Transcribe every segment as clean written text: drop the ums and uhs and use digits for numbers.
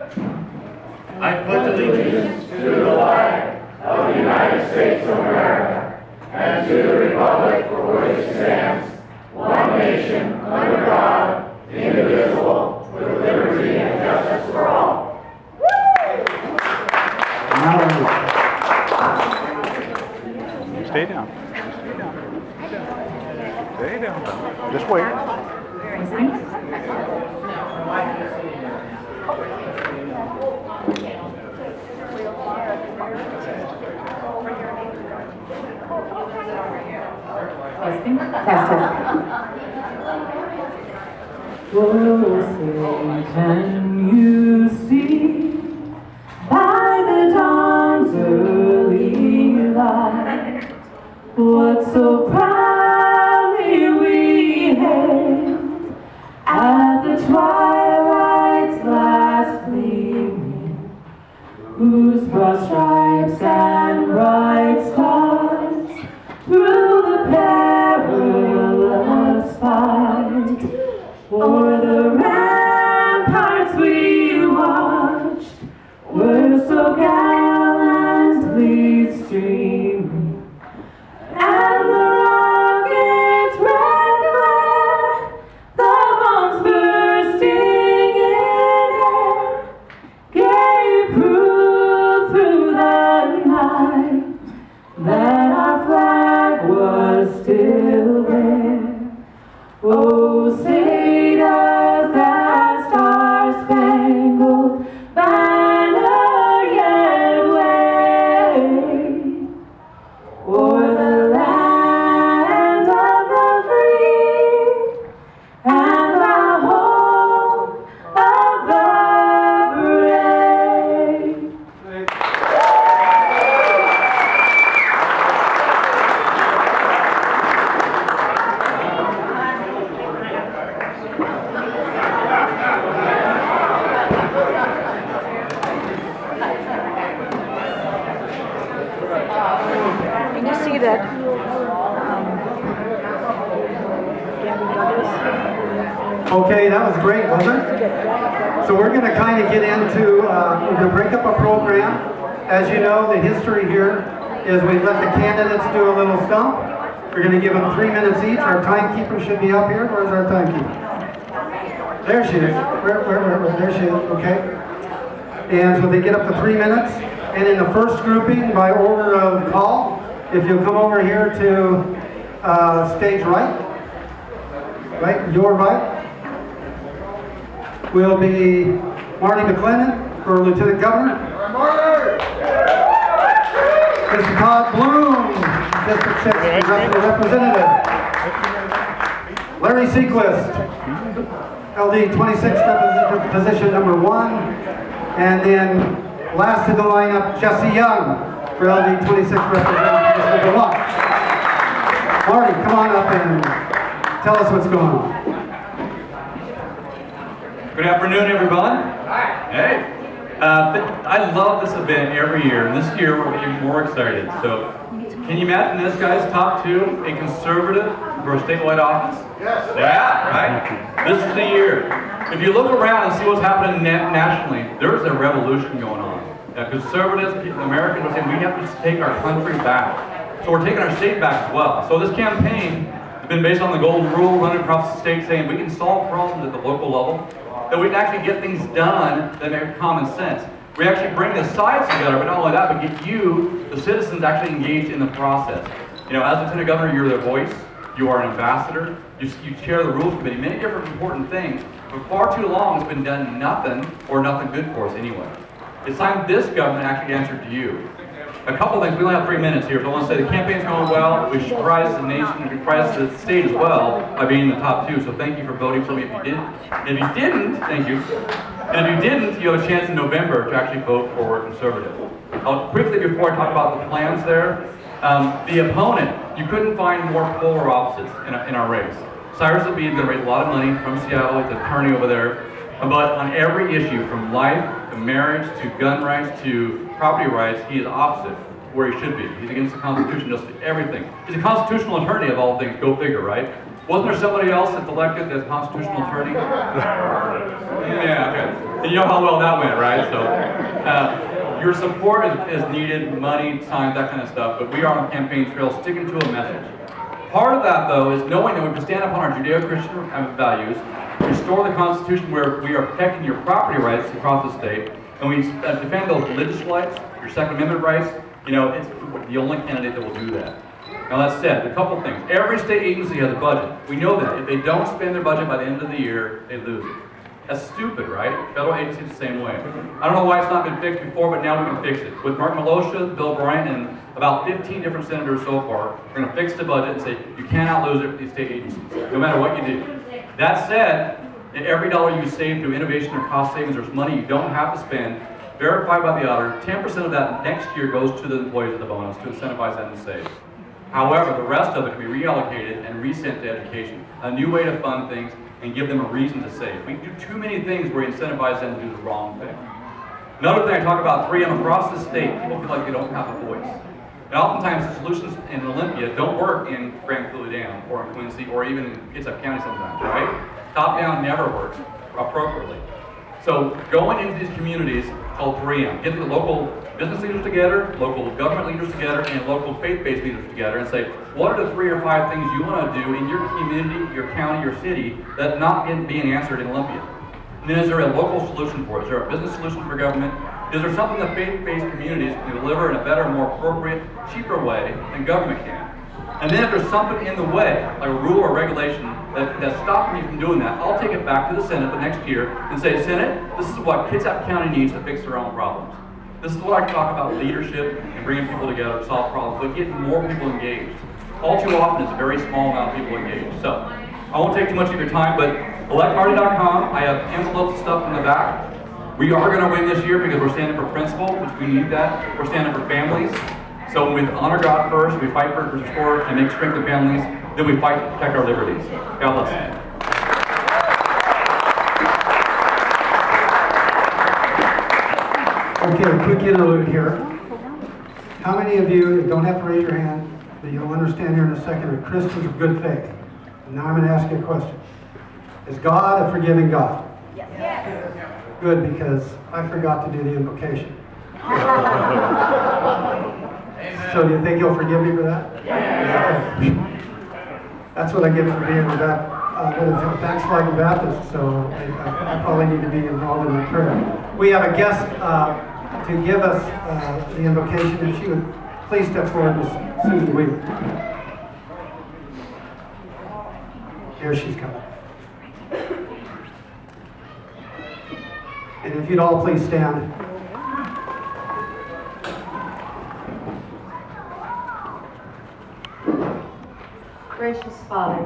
I pledge allegiance to the flag of the United States of America and to the republic for which it stands, one nation, under God, indivisible, with liberty and justice for all. Stay down. Stay down. Just wait. Oh, say, can you see by the dawn's early light what so proudly we hailed at the twilight's last gleaming, whose broad stripes and bright stars through the perilous fight o'er the ramparts we watched were so gallantly streaming, and the rocket's red glare, the bombs bursting in air, gave proof through the night that our flag was still there. Oh, say does that star-spangled banner yet wave o'er the land of the free and the home of the brave? Can you see that? Okay, that was great, wasn't it? So we're going to kind of get into, we're going to break up a program. As you know, the history here is we let the candidates do a little stump. We're going to give them 3 minutes each. Our timekeeper should be up here. Where's our timekeeper? There she is. Where? There she is, okay. And so they get up to 3 minutes. And in the first grouping, by order of call, if you'll come over here to stage right, your right, will be Marty McClendon for Lieutenant Governor. Mr. Todd Bloom, District 6 Congressional Representative. Larry Sequist, LD 26, position number 1. And then last in the lineup, Jesse Young for LD 26, Representative number 1. Marty, come on up and tell us what's going on. Good afternoon, everyone. Hi. Hey. I love this event every year, and this year we're even more excited. So, can you imagine this, guys? Top 2, a conservative for a statewide office? Yes. Yeah, right? This is the year. If you look around and see what's happening nationally, there's a revolution going on. Conservatives, Americans are saying we have to just take our country back. So we're taking our state back as well. So this campaign has been based on the golden rule, running across the state, saying we can solve problems at the local level, that we can actually get things done that make common sense. We actually bring the sides together, but not only that, but get you, the citizens, actually engaged in the process. You know, as Lieutenant Governor, you're their voice, you are an ambassador, you chair the Rules Committee, many different important things, but far too long it's been done nothing, or nothing good for us anyway. It's time this government actually answered to you. A couple things, we only have 3 minutes here, but I want to say the campaign's going well. We surprised the nation, we surprised the state as well by being in the top 2, so thank you for voting for me if you did. And if you didn't, thank you. And if you didn't, you have a chance in November to actually vote for Conservative. Quickly, before I talk about the plans there, the opponent, you couldn't find more polar opposites in our race. Cyrus Lapid is going to raise a lot of money from Seattle, he's an attorney over there, but on every issue, from life to marriage to gun rights to property rights, he is opposite where he should be. He's against the Constitution, just everything. He's a constitutional attorney of all things, go figure, right? Wasn't there somebody else that's elected as constitutional attorney? Yeah, okay. And you know how well that went, right? So your support is needed, money, signs, that kind of stuff, but we are on the campaign trail sticking to a message. Part of that, though, is knowing that we can stand upon our Judeo-Christian values, restore the Constitution where we are protecting your property rights across the state, and we defend those religious rights, your Second Amendment rights. You know, it's the only candidate that will do that. Now that said, a couple things. Every state agency has a budget. We know that. If they don't spend their budget by the end of the year, they lose it. That's stupid, right? Federal agencies the same way. I don't know why it's not been fixed before, but now we can fix it. With Mark Milosha, Bill Bryant, and about 15 different senators so far, we're going to fix the budget and say, you cannot lose it for these state agencies, no matter what you do. That said, every dollar you save through innovation or cost savings, there's money you don't have to spend, verified by the auditor. 10% of that next year goes to the employees of the bonus to incentivize them to save. However, the rest of it can be reallocated and resent to education, a new way to fund things and give them a reason to save. We do too many things where we incentivize them to do the wrong thing. Another thing I talk about 3M across the state, people feel like they don't have a voice. And oftentimes the solutions in Olympia don't work in Grand Coulee Dam or in Quincy or even in Kitsap County sometimes, right? Top down never works appropriately. So going into these communities called 3M, get the local business leaders together, local government leaders together, and local faith-based leaders together and say, what are the 3 or 5 things you want to do in your community, your county, your city that's not being answered in Olympia? And then is there a local solution for it? Is there a business solution for government? Is there something that faith-based communities can deliver in a better, more appropriate, cheaper way than government can? And then if there's something in the way, like a rule or regulation that's stopping me from doing that, I'll take it back to the Senate the next year and say, Senate, this is what Kitsap County needs to fix their own problems. This is what I talk about leadership and bringing people together to solve problems, but getting more people engaged. All too often, it's a very small amount of people engaged. So, I won't take too much of your time, but electparty.com, I have envelopes and stuff in the back. We are going to win this year because we're standing for principle, which we need that. We're standing for families. So we honor God first, we fight for restore and make strength in families, then we fight to protect our liberties. God bless. Okay, quick interlude here. How many of you don't have to raise your hand, but you'll understand here in a second, are Christians of good faith? And now I'm going to ask you a question. Is God a forgiving God? Yes. Good, because I forgot to do the invocation. So do you think you'll forgive me for that? Yes. That's what I get for being a backsliding Baptist, so I probably need to be involved in that prayer. We have a guest to give us the invocation. If she would please step forward, Miss Susan Weaver. Here she's coming. And if you'd all please stand. Gracious Father,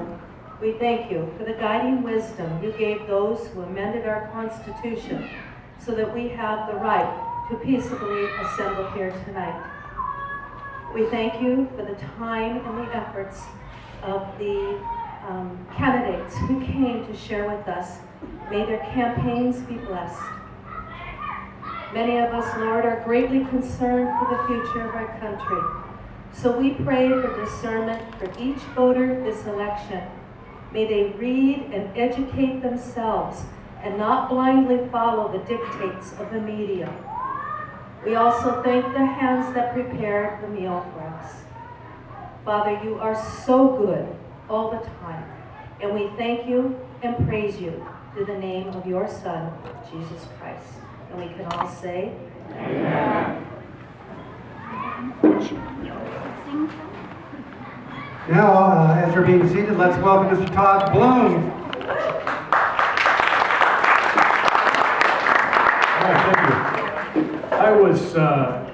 we thank you for the guiding wisdom you gave those who amended our Constitution so that we have the right to peaceably assemble here tonight. We thank you for the time and the efforts of the candidates who came to share with us. May their campaigns be blessed. Many of us, Lord, are greatly concerned for the future of our country. So we pray for discernment for each voter this election. May they read and educate themselves and not blindly follow the dictates of the media. We also thank the hands that prepared the meal for us. Father, you are so good all the time, and we thank you and praise you through the name of your Son, Jesus Christ. And we can all say, Amen. Now, as you're being seated, let's welcome Mr. Todd Bloom. All right, thank you. I was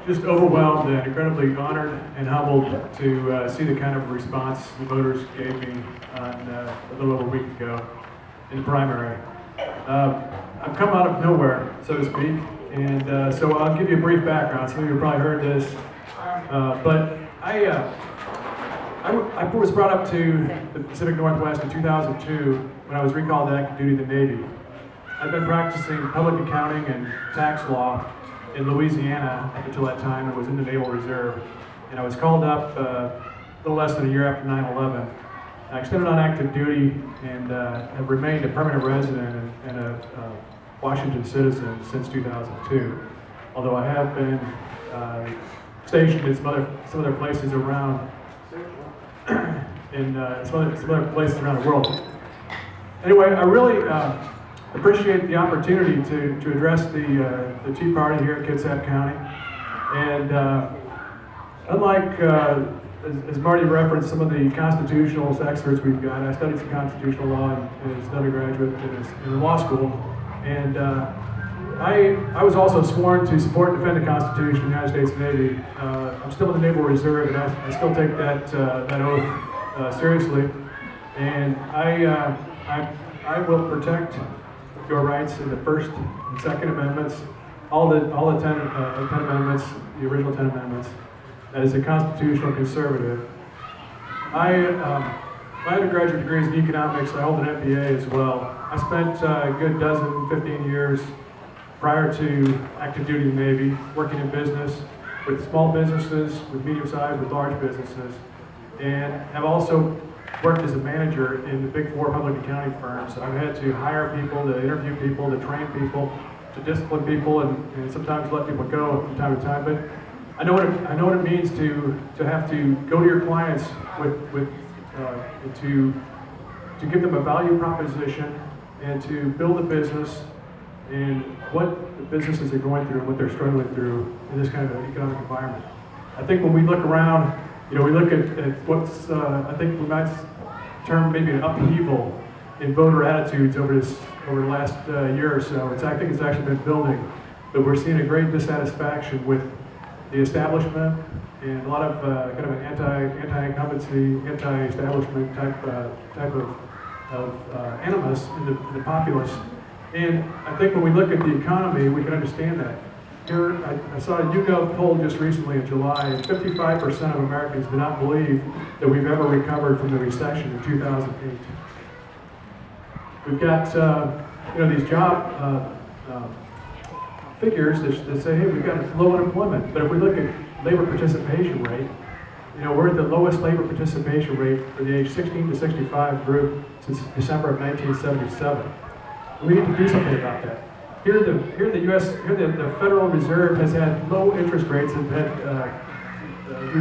just overwhelmed and incredibly honored and humbled to see the kind of response the voters gave me on a little over a week ago in the primary. I've come out of nowhere, so to speak, and so I'll give you a brief background. Some of you have probably heard this, but I was brought up to the Pacific Northwest in 2002 when I was recalled to active duty in the Navy. I've been practicing public accounting and tax law in Louisiana up until that time and was in the Naval Reserve. And I was called up a little less than a year after 9/11. I extended on active duty and have remained a permanent resident and a Washington citizen since 2002. Although I have been stationed in some other places around in some other places around the world. Anyway, I really appreciate the opportunity to address the Tea Party here in Kitsap County. And unlike, as Marty referenced, some of the constitutional experts we've got, I studied some constitutional law as an undergraduate in law school. And I was also sworn to support and defend the Constitution of the United States Navy. I'm still in the Naval Reserve, and I still take that oath seriously. And I will protect your rights in the First and Second Amendments, all the 10 amendments, the original 10 amendments. As a constitutional conservative, my undergraduate degree is in economics. I hold an MBA as well. I spent a good 15 years prior to active duty in the Navy, working in business with small businesses, with medium-sized, with large businesses, and have also worked as a manager in the big 4 public accounting firms. I've had to hire people, to interview people, to train people, to discipline people, and sometimes let people go from time to time. But I know what it means to have to go to your clients to give them a value proposition and to build a business and what the businesses are going through and what they're struggling through in this kind of an economic environment. I think when we look around, we look at what's, I think we might term maybe an upheaval in voter attitudes over the last year or so. I think it's actually been building, but we're seeing a great dissatisfaction with the establishment and a lot of kind of an anti-incumbency, anti-establishment type of animus in the populace. And I think when we look at the economy, we can understand that. Here, I saw a YouGov poll just recently in July, and 55% of Americans do not believe that we've ever recovered from the recession in 2008. We've got these job figures that say, hey, we've got low unemployment. But if we look at labor participation rate, we're at the lowest labor participation rate for the age 16 to 65 group since December of 1977. We need to do something about that. Here, the Federal Reserve has had low interest rates, and had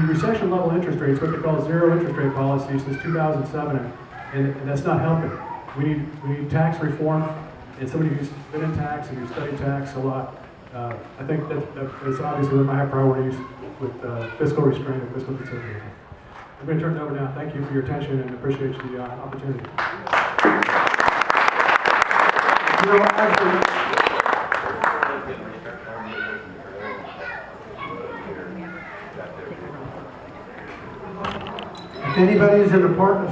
recession level interest rates, what they call zero interest rate policy, since 2007, and that's not helping. We need tax reform, and somebody who's been in tax and who's studied tax a lot. I think that is obviously one of my high priorities with fiscal restraint and fiscal conservatism. I'm going to turn it over now. Thank you for your attention and appreciate the opportunity. If anybody's in the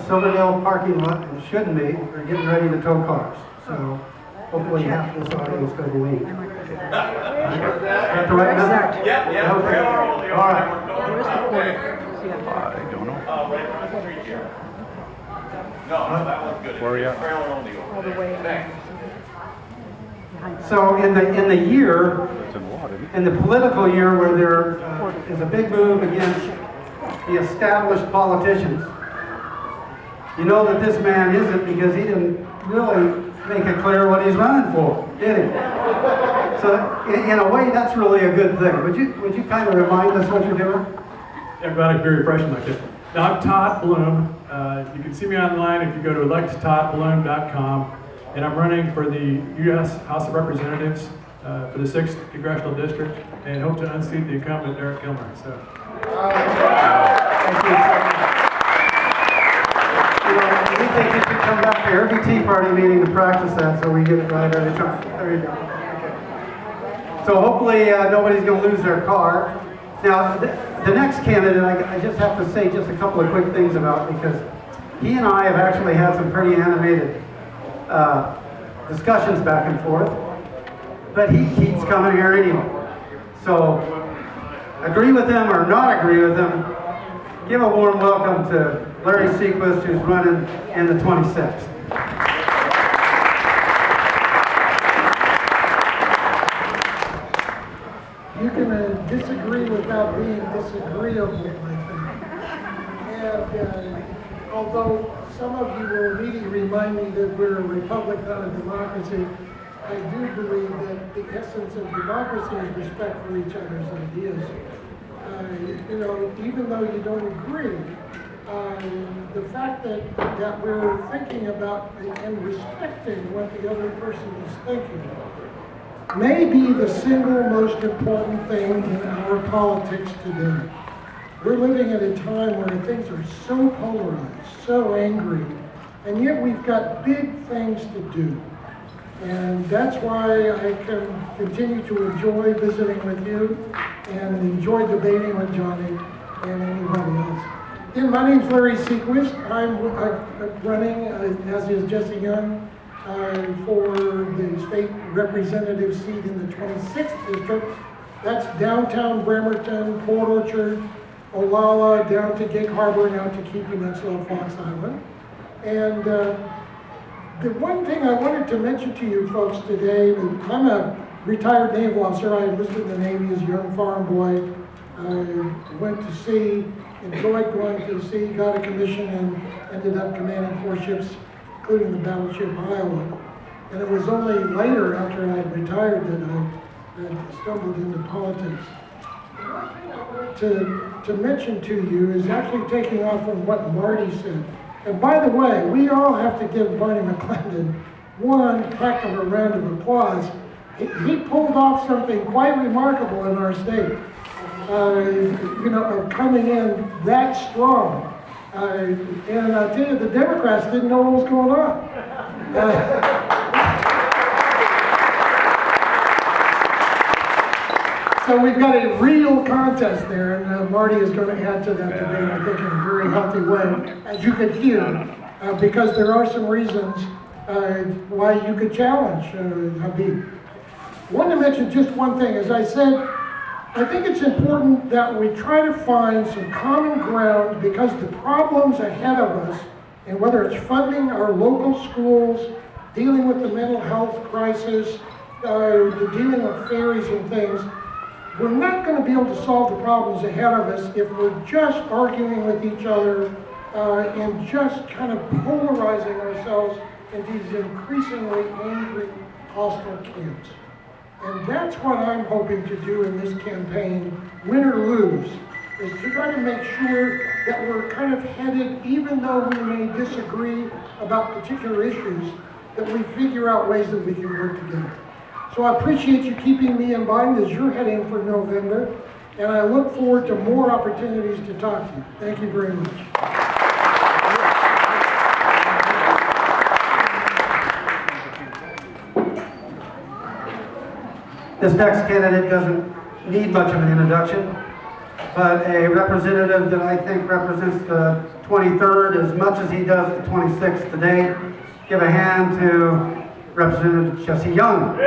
Silverdale parking lot and shouldn't be, they're getting ready to tow cars. So hopefully half this audience is going to leave. Got the right number? Yeah. Okay. All right. I don't know. Right across the street here. No, that one's good. Where are you at? Trailer only. all the way. Thanks. So in the year, It's in water. in the political year where there is a big move against the established politicians, you know that this man isn't, because he didn't really make it clear what he's running for, did he? So in a way, that's really a good thing. Would you kind of remind us what you're doing? Yeah, I'm glad I can be refreshing like this. Now, I'm Todd Bloom. You can see me online if you go to electtoddbloom.com. And I'm running for the U.S. House of Representatives for the 6th Congressional District, and hope to unseat the incumbent Eric Gilmer. So. Thank you. We think you should come back to every Tea Party meeting to practice that, so we get it right every time. There you go. Okay. So hopefully nobody's going to lose their car. Now, the next candidate, I just have to say just a couple of quick things about, because he and I have actually had some pretty animated discussions back and forth, but he keeps coming here anyway. So, agree with him or not agree with him, give a warm welcome to Larry Sequist, who's running in the 26th. You can disagree without being disagreeable, I think. And although some of you will immediately remind me that we're a republic, not a democracy, I do believe that the essence of democracy is respect for each other's ideas. You know, even though you don't agree, the fact that we're thinking about and respecting what the other person is thinking may be the single most important thing in our politics today. We're living at a time where things are so polarized, so angry, and yet we've got big things to do. And that's why I can continue to enjoy visiting with you and enjoy debating with Johnny and anybody else. And my name's Larry Sequist. I'm running, as is Jesse Young, for the state representative seat in the 26th district. That's downtown Bremerton, Port Orchard, Olalla, down to Gig Harbor, and out to Key Peninsula, Fox Island. And the one thing I wanted to mention to you folks today, I'm a retired naval officer. I enlisted in the Navy as a young farm boy. I went to sea, enjoyed going to sea, got a commission, and ended up commanding 4 ships, including the battleship Iowa. And it was only later, after I had retired, that I stumbled into politics. One thing I wanted to mention to you is actually taking off from what Marty said. And by the way, we all have to give Barney McClendon one heck of a round of applause. He pulled off something quite remarkable in our state. You know, of coming in that strong. And I'll tell you, the Democrats didn't know what was going on. So we've got a real contest there, and Marty is going to add to that debate, I think, in a very healthy way, as you could hear, because there are some reasons why you could challenge Habib. I want to mention just one thing. As I said, I think it's important that we try to find some common ground, because the problems ahead of us, and whether it's funding our local schools, dealing with the mental health crisis, dealing with ferries and things, we're not going to be able to solve the problems ahead of us if we're just arguing with each other and just kind of polarizing ourselves into these increasingly angry, hostile camps. And that's what I'm hoping to do in this campaign, win or lose, is to try to make sure that we're kind of headed, even though we may disagree about particular issues, that we figure out ways that we can work together. So I appreciate you keeping me in mind as you're heading for November, and I look forward to more opportunities to talk to you. Thank you very much. This next candidate doesn't need much of an introduction, but a representative that I think represents the 23rd as much as he does the 26th today. Give a hand to Representative Jesse Young.